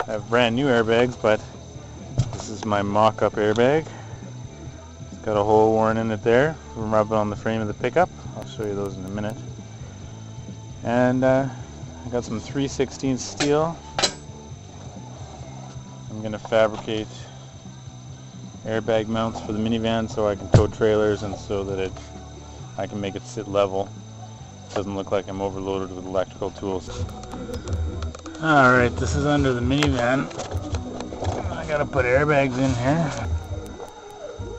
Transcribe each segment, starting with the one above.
I have brand new airbags, but this is my mock-up airbag. It's got a hole worn in it there from rubbing on the frame of the pickup. I'll show you those in a minute. And I got some 3/16 steel. I'm going to fabricate airbag mounts for the minivan so I can tow trailers and so that I can make it sit level. It doesn't look like I'm overloaded with electrical tools. Alright, this is under the minivan. I gotta put airbags in here.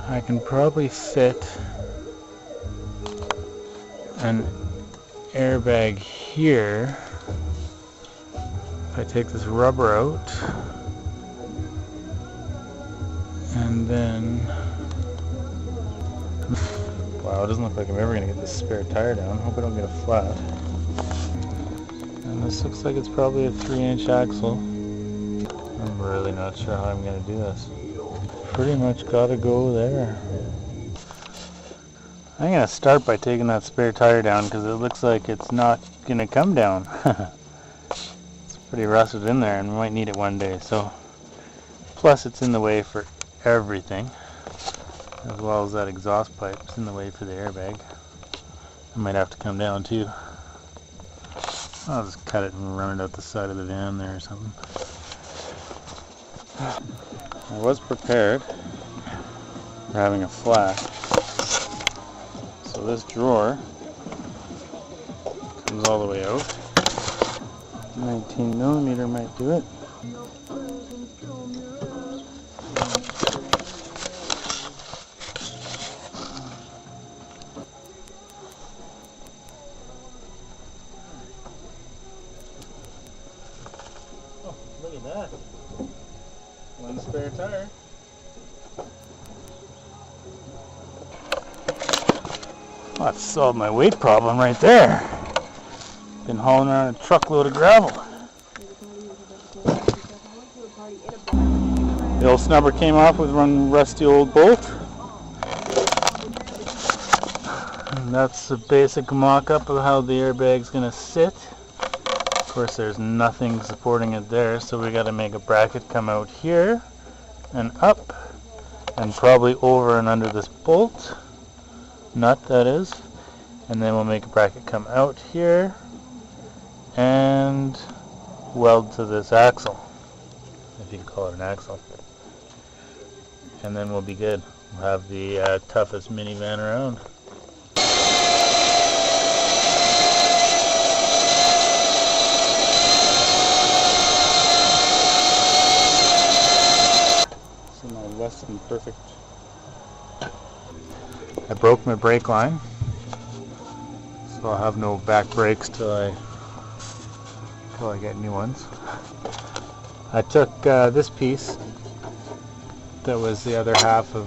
I can probably fit an airbag here if I take this rubber out, and then wow, it doesn't look like I'm ever gonna get this spare tire down. Hope I don't get a flat. And this looks like it's probably a 3-inch axle. I'm really not sure how I'm gonna do this. Pretty much gotta go there. I'm gonna start by taking that spare tire down because it looks like it's not gonna come down. It's pretty rusted in there and we might need it one day. So, plus it's in the way for everything, as well as that exhaust pipe. It's in the way for the airbag. It might have to come down too. I'll just cut it and run it out the side of the van there or something. I was prepared for having a flat. So this drawer comes all the way out. 19mm might do it. Oh, look at that. One spare tire. Oh, that solved my weight problem right there. Been hauling around a truckload of gravel. The old snubber came off with one rusty old bolt. And that's the basic mock-up of how the airbag's gonna sit. Of course, there's nothing supporting it there, so we gotta make a bracket come out here and up, and probably over and under this bolt. Nut, that is. And then we'll make a bracket come out here and weld to this axle, if you can call it an axle. And then we'll be good. We'll have the toughest minivan around. So my less than perfect. I broke my brake line, so I'll have no back brakes till I get new ones. I took this piece that was the other half of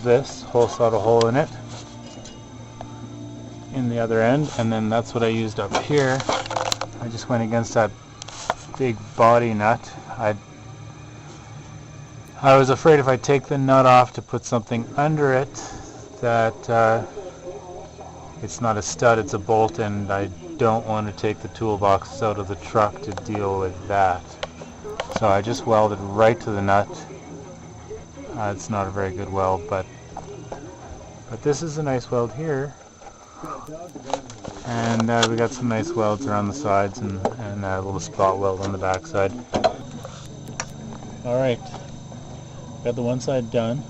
this, sawed a hole in it in the other end, and then that's what I used up here. I just went against that big body nut. I was afraid if I take the nut off to put something under it that it's not a stud, it's a bolt, and I don't want to take the toolbox out of the truck to deal with that. So I just welded right to the nut. It's not a very good weld, but this is a nice weld here. And we got some nice welds around the sides and a little spot weld on the back side. Alright, got the one side done.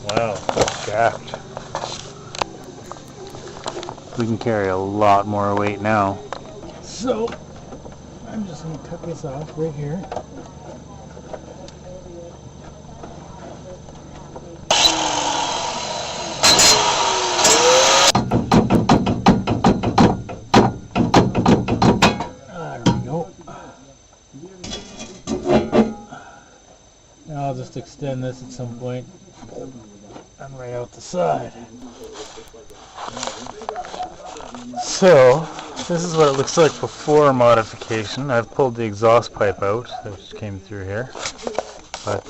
Wow, that's jacked. We can carry a lot more weight now. So, I'm just going to cut this off right here. There we go. Now I'll just extend this at some point and right out the side. So This is what it looks like before modification. I've pulled the exhaust pipe out that just came through here, but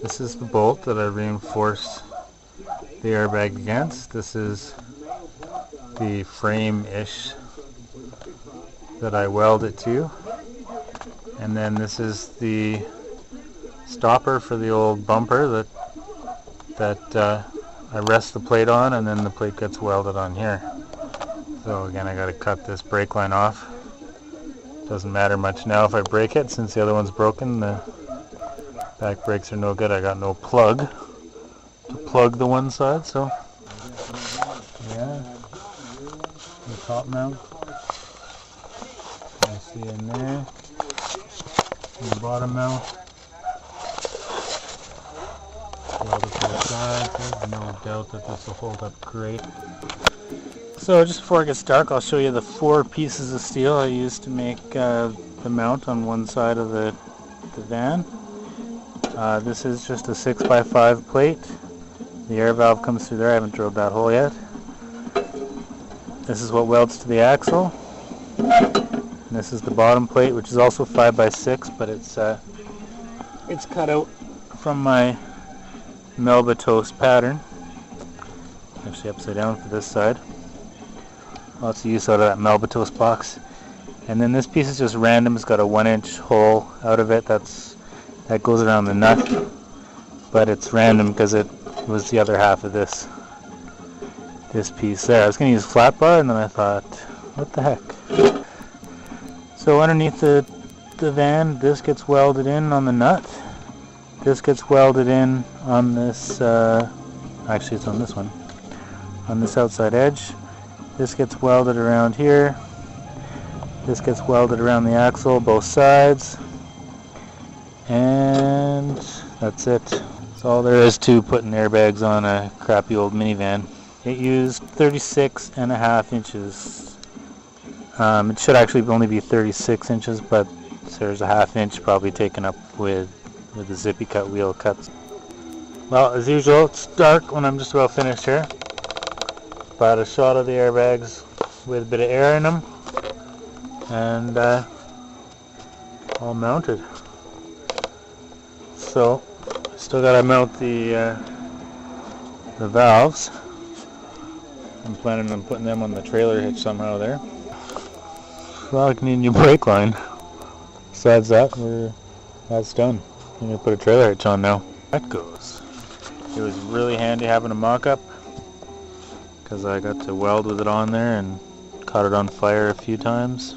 this is the bolt that I reinforced the airbag against. This is the frame-ish that I weld it to, and then this is the stopper for the old bumper that I rest the plate on, and then the plate gets welded on here. So again, I got to cut this brake line off. Doesn't matter much now if I break it, since the other one's broken. The back brakes are no good. I got no plug to plug the one side, so yeah, the top mount. I see in there. And the bottom mount. Weld it to the side. There's no doubt that this will hold up great. So just before it gets dark, I'll show you the 4 pieces of steel I used to make the mount on one side of the van. This is just a 6x5 plate. The air valve comes through there. I haven't drilled that hole yet. This is what welds to the axle. And this is the bottom plate, which is also 5x6, but it's cut out from my Melba toast pattern. Actually upside down for this side. Lots of use out of that Melba toast box. And then this piece is just random. It's got a 1-inch hole out of it. That goes around the nut, but it's random because it was the other half of this piece there. I was going to use flat bar, and then I thought, what the heck. So underneath the van, this gets welded in on the nut. This gets welded in on this, actually it's on this one, on this outside edge. This gets welded around here. This gets welded around the axle, both sides. And that's it. That's all there is to putting airbags on a crappy old minivan. It used 36.5 inches. It should actually only be 36 inches, but there's a 1/2 inch probably taken up with the zippy cut wheel cuts. Well, as usual, it's dark when I'm just about finished here. But a shot of the airbags with a bit of air in them, and all mounted. So, still got to mount the valves. I'm planning on putting them on the trailer hitch somehow there. Well, I can need a new brake line. Besides that, that's done. I'm going to put a trailer hitch on now. That goes. It was really handy having a mock-up, because I got to weld with it on there and caught it on fire a few times.